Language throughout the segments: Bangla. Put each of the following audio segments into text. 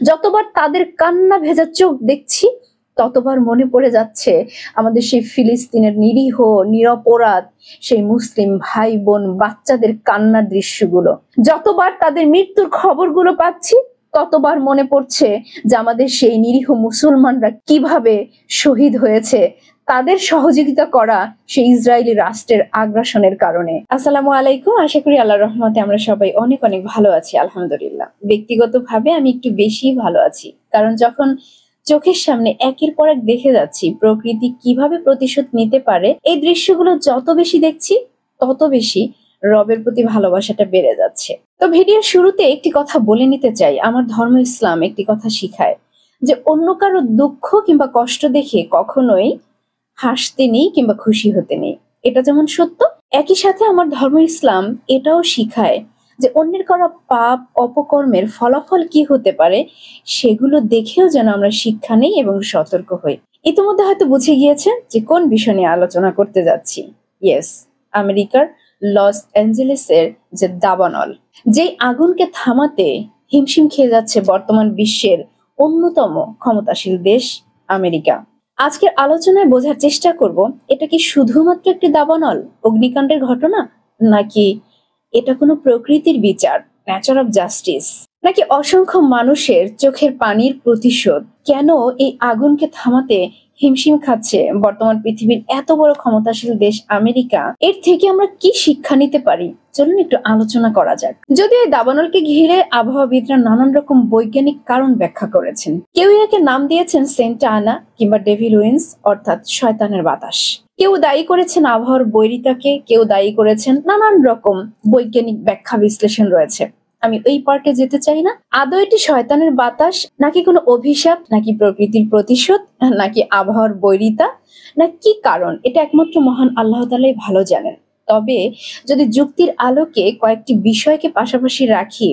যতবার তাদের কান্না ভেজা চোখ দেখছি, ততবার মনে পড়ে যাচ্ছে আমাদের সেই ফিলিস্তিনের নিরীহ নিরপরাধ সেই মুসলিম ভাই বোন বাচ্চাদের কান্নার দৃশ্যগুলো। যতবার তাদের মৃত্যুর খবরগুলো পাচ্ছি, ততবার মনে পড়ছে যে আমাদের সেই নিরীহ মুসলমানরা কিভাবে শহীদ হয়েছে তাদের সহযোগিতা করা সেই ইসরায়েলি রাষ্ট্রের আগ্রাসনের কারণে। আসসালামু আলাইকুম, আশা করি আল্লাহর রহমতে আমরা সবাই অনেক অনেক ভালো আছি। আলহামদুলিল্লাহ, ব্যক্তিগতভাবে আমি একটু বেশি ভালো আছি, কারণ যখন চোখের সামনে একের পর এক দেখে যাচ্ছি প্রকৃতি কিভাবে প্রতিশোধ নিতে পারে, এই দৃশ্যগুলো যত বেশি দেখছি তত বেশি রবের প্রতি ভালোবাসাটা বেড়ে যাচ্ছে। তো ভিডিওর শুরুতে একটি কথা বলে নিতে চাই, আমার ধর্ম ইসলাম একটি কথা শিখায় যে অন্য কারো দুঃখ কিংবা কষ্ট দেখে কখনোই হাসতে নেই কিংবা খুশি হতে নেই। এটা যেমন সত্য, একই সাথে আমার ধর্ম ইসলাম এটাও শিখায় যে অন্যের করা পাপ অপকর্মের ফলাফল কি হতে পারে সেগুলো দেখেও যেন আমরা শিক্ষা নেই এবং সতর্ক হই। ইতিমধ্যে হয়তো বুঝে গিয়েছেন যে কোন বিষয় নিয়ে আলোচনা করতে যাচ্ছি। ইয়েস, আমেরিকার লস অ্যাঞ্জেলেসের যে দাবানল, যেই আগুনকে থামাতে হিমশিম খেয়ে যাচ্ছে বর্তমান বিশ্বের অন্যতম ক্ষমতাশীল দেশ আমেরিকা। আজকের আলোচনায় বোঝার চেষ্টা করব, এটা কি শুধুমাত্র একটি দাবানল অগ্নিকাণ্ডের ঘটনা, নাকি এটা কোনো প্রকৃতির বিচার, ন্যাচার অফ জাস্টিস, নাকি অসংখ্য মানুষের চোখের পানির প্রতিশোধ। কেন এই আগুনকে থামাতে হিমশিম খাচ্ছে বর্তমান পৃথিবীর এত বড় ক্ষমতাশীল দেশ আমেরিকা, এর থেকে আমরা কি শিক্ষা নিতে পারি চলুন একটু আলোচনা করা যাক। যদিও এই দাবানলকে ঘিরে আবহাওয়াবিদরা নানান রকম বৈজ্ঞানিক কারণ ব্যাখ্যা করেছেন। কেউ একে নাম দিয়েছেন সেন্টা আনা কিংবা ডেভিল উইন্স, অর্থাৎ শয়তানের বাতাস। কেউ দায়ী করেছেন আবহাওয়ার বৈরিতাকে, কেউ দায়ী করেছেন, নানান রকম বৈজ্ঞানিক ব্যাখ্যা বিশ্লেষণ রয়েছে। আমি এই পার্টে যেতে চাই না। আদৌ এটি শয়তানের বাতাস, নাকি কোনো অভিশাপ, নাকি প্রকৃতির প্রতিশোধ, নাকি আবহাওয়ার বৈরিতা, না কি কারণ, এটা একমাত্র মহান আল্লাহ তাআলাই ভালো জানেন। তবে যদি যুক্তির আলোকে কয়েকটি বিষয়কে পাশাপাশি রাখি,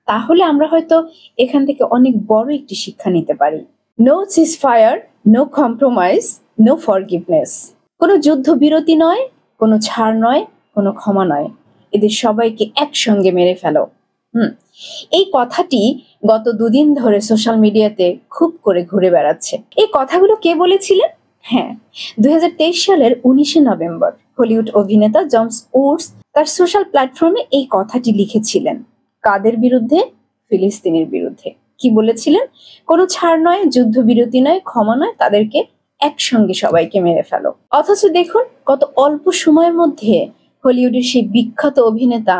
তাহলে আমরা হয়তো এখান থেকে অনেক বড় একটি শিক্ষা নিতে পারি। No ceasefire, no compromise, no forgiveness. কোনো যুদ্ধ বিরতি নয়, কোনো ছাড় নয়, কোনো ক্ষমা নয়, এদের সবাইকে একসঙ্গে মেরে ফেলো। এই কথাটি গত দুদিন ধরে সোশ্যাল মিডিয়াতে খুব করে ঘুরে বেড়াচ্ছে। এই কথাগুলো কে বলেছিলেন? হ্যাঁ, 2023 সালের 19শে নভেম্বর হলিউড অভিনেতা জমস উডস তার সোশ্যাল প্ল্যাটফর্মে এই কথাটি লিখেছিলেন। কাদের বিরুদ্ধে? ফিলিস্তিনের বিরুদ্ধে। কি বলেছিলেন? কোনো ছাড় নয়, যুদ্ধবিরতি নয়, ক্ষমা নয়, তাদেরকে একসঙ্গে সবাইকে মেরে ফেলো। অথচ দেখুন, কত অল্প সময়ের মধ্যে হলিউডের সেই বিখ্যাত অভিনেতা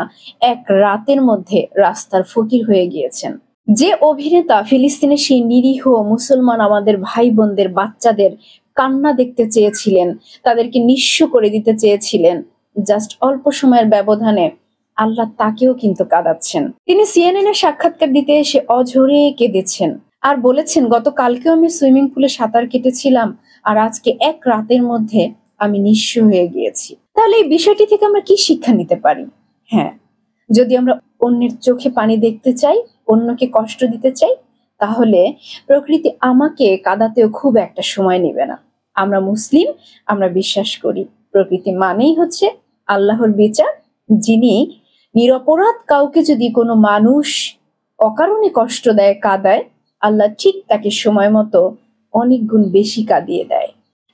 এক রাতের মধ্যে রাস্তার ফকির হয়ে গিয়েছেন। যে অভিনেতা ফিলিস্তিনের সেই নিরীহ মুসলমান আমাদের ভাই বোনদের বাচ্চাদের কান্না দেখতে চেয়েছিলেন, তাদেরকে নিঃস্ব করে দিতে চেয়েছিলেন, জাস্ট অল্প সময়ের ব্যবধানে আল্লাহ তাকেও কিন্তু কাঁদাচ্ছেন। তিনি সিএনএন এর সাক্ষাৎকার দিতে এসে অঝরে কেঁদেছেন আর বলেছেন, গতকালকেও আমি সুইমিং পুলে সাঁতার কেটেছিলাম আর আজকে এক রাতের মধ্যে আমি নিঃস্ব হয়ে গিয়েছি। তাহলে এই বিষয়টি থেকে আমরা কি শিক্ষা নিতে পারি? হ্যাঁ, যদি আমরা অন্যের চোখে পানি দেখতে চাই, অন্যকে কষ্ট দিতে চাই, তাহলে প্রকৃতি আমাকে কাঁদাতেও খুব একটা সময় নেবে না। আমরা মুসলিম, আমরা বিশ্বাস করি প্রকৃতি মানেই হচ্ছে আল্লাহর বিচার। যিনি নিরপরাধ কাউকে যদি কোনো মানুষ অকারণে কষ্ট দেয়, কাঁদায়, আল্লাহ ঠিক তাকে সময় মতো অনেক গুণ বেশি কাঁদিয়ে দেয়।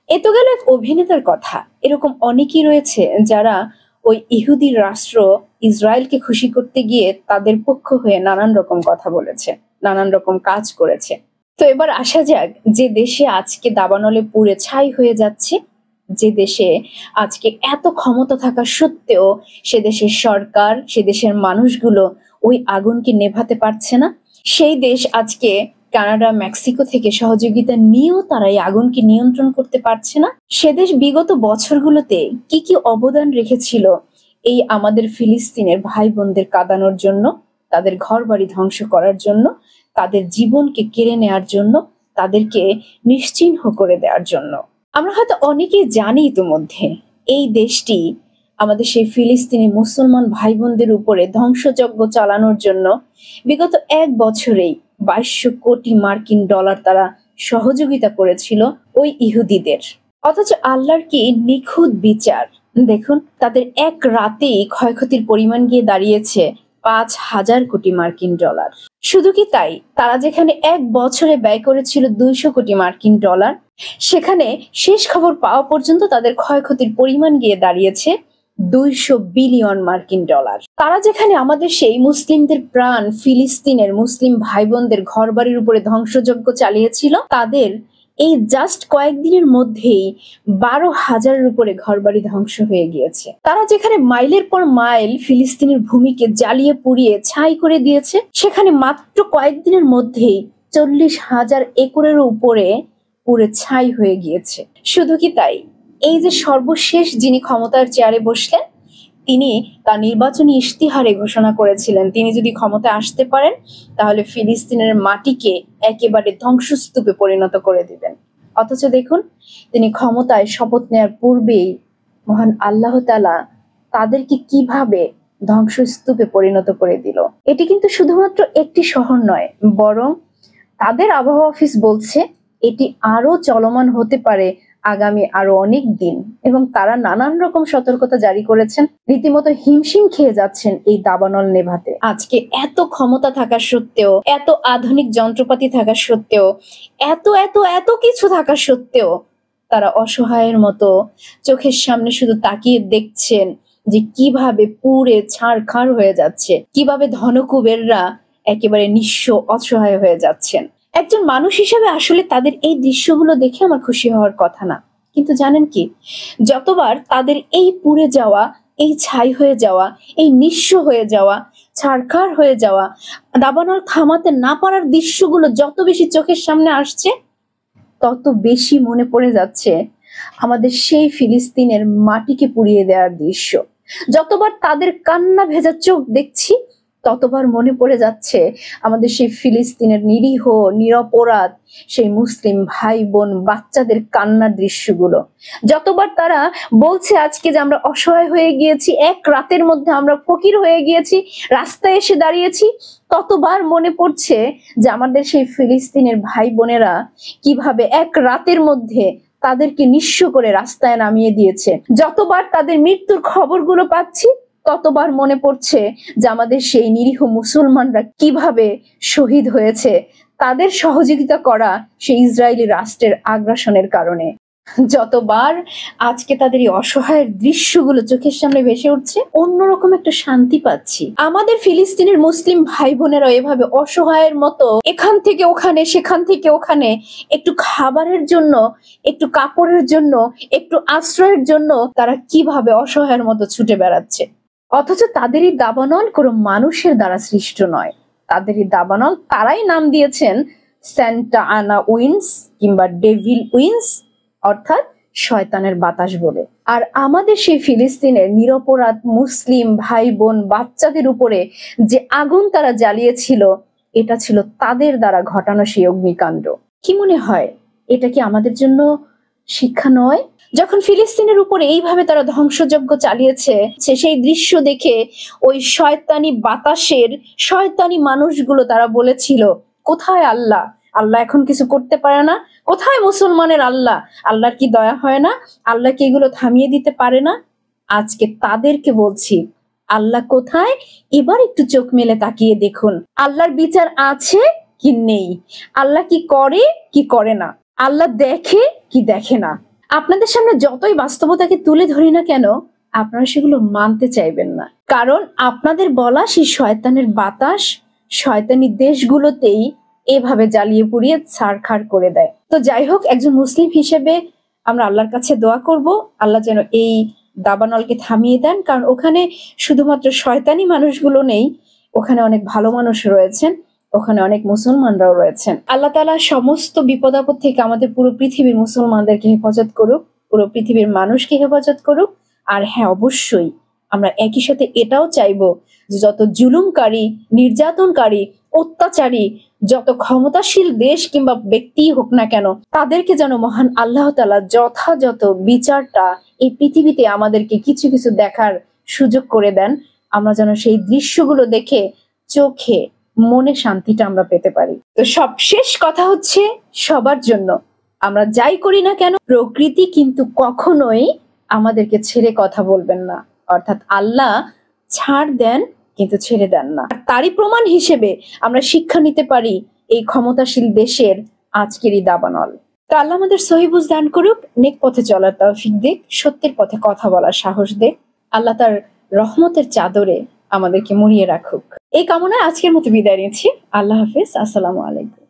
এ তো গেল এক অভিনেতার কথা। এরকম অনেকেই রয়েছে যারা ওই ইহুদি রাষ্ট্র ইসরায়েলকে খুশি করতে গিয়ে তাদের পক্ষ হয়ে নানান রকম কথা বলেছে, নানান রকম কাজ করেছে। তো এবার আসা যাক, যে দেশে আজকে দাবানলে পুড়ে ছাই হয়ে যাচ্ছে, যে দেশে আজকে এত ক্ষমতা থাকা সত্ত্বেও সে দেশের সরকার, সে দেশের মানুষগুলো ওই আগুনকে নেভাতে পারছে না, সেই দেশ আজকে কানাডা, মেক্সিকো থেকে সহযোগিতা নিয়েও তারা এই আগুনকে নিয়ন্ত্রণ করতে পারছে না। সে দেশ বিগত বছরগুলোতে কি কি অবদান রেখেছিল এই আমাদের ফিলিস্তিনের ভাই বোনদের কাঁদানোর জন্য, তাদের ঘর বাড়ি ধ্বংস করার জন্য, তাদের জীবনকে কেড়ে নেওয়ার জন্য, তাদেরকে নিশ্চিহ্ন করে দেওয়ার জন্য। আমরা হয়তো অনেকেই জানি ইতিমধ্যে এই দেশটি আমাদের সেই ফিলিস্তিনি মুসলমান ভাই বোনদের উপরে ধ্বংসযজ্ঞ চালানোর জন্য বিগত এক বছরেই 2200 কোটি মার্কিন ডলার তারা সহযোগিতা করেছিল ওই ইহুদিদের। অথচ আল্লাহর কি নিখুঁত বিচার! দেখুন, তাদের এক রাতেই ক্ষয়ক্ষতির পরিমাণ গিয়ে দাঁড়িয়েছে 5000 কোটি মার্কিন ডলার। শুধু কি তাই, তারা যেখানে 1 বছরে ব্যয় করেছিল 200 কোটি মার্কিন ডলার, সেখানে শেষ খবর পাওয়া পর্যন্ত তাদের ক্ষয়ক্ষতির পরিমাণ গিয়ে দাঁড়িয়েছে 200 বিলিয়ন মার্কিন ডলার। তারা যেখানে আমাদের সেই মুসলিমদের প্রাণ ফিলিস্তিনের মুসলিম ভাই বোনদের ঘরবাড়ির উপরে ধ্বংসযজ্ঞ চালিয়েছিল, তাদের এই জাস্ট কয়েকদিনের মধ্যেই 12,000-এর উপরে ঘরবাড়ি ধ্বংস হয়ে গিয়েছে। তারা যেখানে মাইলের পর মাইল ফিলিস্তিনের ভূমিকে জ্বালিয়ে পুড়িয়ে ছাই করে দিয়েছে, সেখানে মাত্র কয়েকদিনের মধ্যেই 40,000 একরের উপরে পুড়ে ছাই হয়ে গিয়েছে। শুধু কি তাই, এই যে সর্বশেষ যিনি ক্ষমতার চেয়ারে বসলেন, তিনি তার নির্বাচনী ইশতিহারে ঘোষণা করেছিলেন তিনি যদি ক্ষমতায় আসতে পারেন তাহলে ফিলিস্তিনের মাটিকে একেবারে ধ্বংসস্তূপে পরিণত করে দিবেন। অথচ দেখুন, তিনি ক্ষমতায় শপথ নেওয়ার পূর্বেই মহান আল্লাহ তাআলা তাদেরকে কিভাবে ধ্বংসস্তূপে পরিণত করে দিল। এটি কিন্তু শুধুমাত্র একটি শহর নয়, বরং তাদের আবহাওয়া অফিস বলছে এটি আরো চলমান হতে পারে আগামী আরো অনেক দিন, এবং তারা নানান রকম সতর্কতা জারি করেছেন। রীতিমতো হিমশিম খেয়ে যাচ্ছেন এই দাবানল নেভাতে। আজকে এত ক্ষমতা থাকা সত্ত্বেও, এত আধুনিক যন্ত্রপাতি থাকা সত্ত্বেও, এত এত এত কিছু থাকা সত্ত্বেও তারা অসহায়ের মতো চোখের সামনে শুধু তাকিয়ে দেখছেন যে কিভাবে পুড়ে ছারখার হয়ে যাচ্ছে, কিভাবে ধনকুবেররা একেবারে নিঃস্ব অসহায় হয়ে যাচ্ছেন। একজন মানুষ হিসেবে আসলে তাদের এই দৃশ্যগুলো দেখে আমার খুশি হওয়ার কথা না, কিন্তু জানেন কি, যতবার তাদের এই পুড়ে যাওয়া, এই ছাই হয়ে যাওয়া, এই নিঃস্ব হয়ে যাওয়া, ছারখার হয়ে যাওয়া, দাবানল থামাতে না পারার দৃশ্যগুলো যত বেশি চোখের সামনে আসছে, তত বেশি মনে পড়ে যাচ্ছে আমাদের সেই ফিলিস্তিনের মাটিকে পুড়িয়ে দেওয়ার দৃশ্য। যতবার তাদের কান্না ভেজা চোখ দেখছি, ততবার মনে পড়ে যাচ্ছে আমাদের সেই ফিলিস্তিনের নিরীহ নিরপরাধ সেই মুসলিম ভাই বোন বাচ্চাদের কান্নার দৃশ্যগুলো। যতবার তারা বলছে আজকে যে আমরা অসহায় হয়ে গিয়েছি, এক রাতের মধ্যে আমরা ফকির হয়ে গিয়েছি, রাস্তায় এসে দাঁড়িয়েছি, ততবার মনে পড়ছে যে আমাদের সেই ফিলিস্তিনের ভাই বোনেরা কিভাবে এক রাতের মধ্যে তাদেরকে নিঃস্ব করে রাস্তায় নামিয়ে দিয়েছে। যতবার তাদের মৃত্যুর খবরগুলো পাচ্ছি, ততবার মনে পড়ছে যে আমাদের সেই নিরীহ মুসলমানরা কিভাবে শহীদ হয়েছে তাদের সহযোগিতা করা সেই ইসরায়েলি রাষ্ট্রের আগ্রাসনের কারণে। যতবার আজকে তাদের এই অসহায়ের দৃশ্যগুলো চোখের সামনে ভেসে উঠছে, অন্যরকম একটা শান্তি পাচ্ছি। আমাদের ফিলিস্তিনের মুসলিম ভাই বোনেরা এভাবে অসহায়ের মতো এখান থেকে ওখানে, সেখান থেকে ওখানে একটু খাবারের জন্য, একটু কাপড়ের জন্য, একটু আশ্রয়ের জন্য তারা কিভাবে অসহায়ের মতো ছুটে বেড়াচ্ছে। অথচ তাদের এই দাবানল কোনো মানুষের দ্বারা সৃষ্ট নয়। তাদের এই দাবানল তারাই নাম দিয়েছেন স্যান্টা আনা উইন্ডস কিংবা ডেভিল উইন্ডস, অর্থাৎ শয়তানের বাতাস বলে। আর আমাদের সেই ফিলিস্তিনের নিরপরাধ মুসলিম ভাই বোন বাচ্চাদের উপরে যে আগুন তারা জ্বালিয়েছিল, এটা ছিল তাদের দ্বারা ঘটানো সেই অগ্নিকাণ্ড। কি মনে হয়, এটা কি আমাদের জন্য শিক্ষা নয়? যখন ফিলিস্তিনের উপরে এইভাবে তারা ধ্বংসযজ্ঞ চালিয়েছে, সেই দৃশ্য দেখে ওই শয়তানি বাতাসের শয়তানি মানুষগুলো তারা বলেছিল, কোথায় আল্লাহ? আল্লাহ এখন কিছু করতে পারে না? কোথায় মুসলমানের আল্লাহ? আল্লাহর কি দয়া হয় না? আল্লাহ কি এগুলো থামিয়ে দিতে পারে না? আজকে তাদেরকে বলছি, আল্লাহ কোথায়? এবার একটু চোখ মেলে তাকিয়ে দেখুন, আল্লাহর বিচার আছে কি নেই? আল্লাহ কি করে কি করে না? আল্লাহ দেখে কি দেখে না? আপনাদের সামনে যতই বাস্তবতাকে তুলে ধরি না কেন, আপনারা সেগুলো মানতে চাইবেন না, কারণ আপনাদের বলা সেই শয়তানের বাতাস শয়তানি দেশগুলোতেই এভাবে জ্বালিয়ে পুড়িয়ে ছারখার করে দেয়। তো যাই হোক, একজন মুসলিম হিসেবে আমরা আল্লাহর কাছে দোয়া করব, আল্লাহ যেন এই দাবানলকে থামিয়ে দেন, কারণ ওখানে শুধুমাত্র শয়তানি মানুষগুলো নেই, ওখানে অনেক ভালো মানুষ রয়েছেন, ওখানে অনেক মুসলমানরাও রয়েছেন। আল্লাহ তাআলা সমস্ত বিপদ আপদ থেকে আমাদের পুরো পৃথিবীর মুসলমানদেরকে হেফাজত করুক, পুরো পৃথিবীর মানুষকে হেফাজত করুক। আর হ্যাঁ, অবশ্যই আমরা একই সাথে এটাও চাইবো যে যত জুলুমকারী, নির্যাতনকারী, অত্যাচারী, যত ক্ষমতাশীল দেশ কিংবা ব্যক্তি হোক না কেন, তাদেরকে যেন মহান আল্লাহ তাআলা যথাযথ বিচারটা এই পৃথিবীতে আমাদেরকে কিছু কিছু দেখার সুযোগ করে দেন। আমরা যেন সেই দৃশ্যগুলো দেখে চোখে মনে শান্তিটা আমরা পেতে পারি। তো সবশেষ কথা হচ্ছে, সবার জন্য আমরা যাই করি না কেন, প্রকৃতি কিন্তু কখনোই আমাদেরকে ছেড়ে কথা বলবেন না। অর্থাৎ আল্লাহ ছাড় দেন কিন্তু ছেড়ে দেন না। আর তারই প্রমাণ হিসেবে আমরা শিক্ষা নিতে পারি এই ক্ষমতাশীল দেশের আজকেরই দাবানল। তো আল্লাহ আমাদের সহি বুঝ দান করুক, নেক পথে চলার তৌফিক দিক, সত্যের পথে কথা বলার সাহস দিক। আল্লাহ তার রহমতের চাদরে আমাদেরকে মুড়িয়ে রাখুক। এই কামনায় আজকের মতো বিদায় নিচ্ছি। আল্লাহ হাফেজ। আসসালামু আলাইকুম।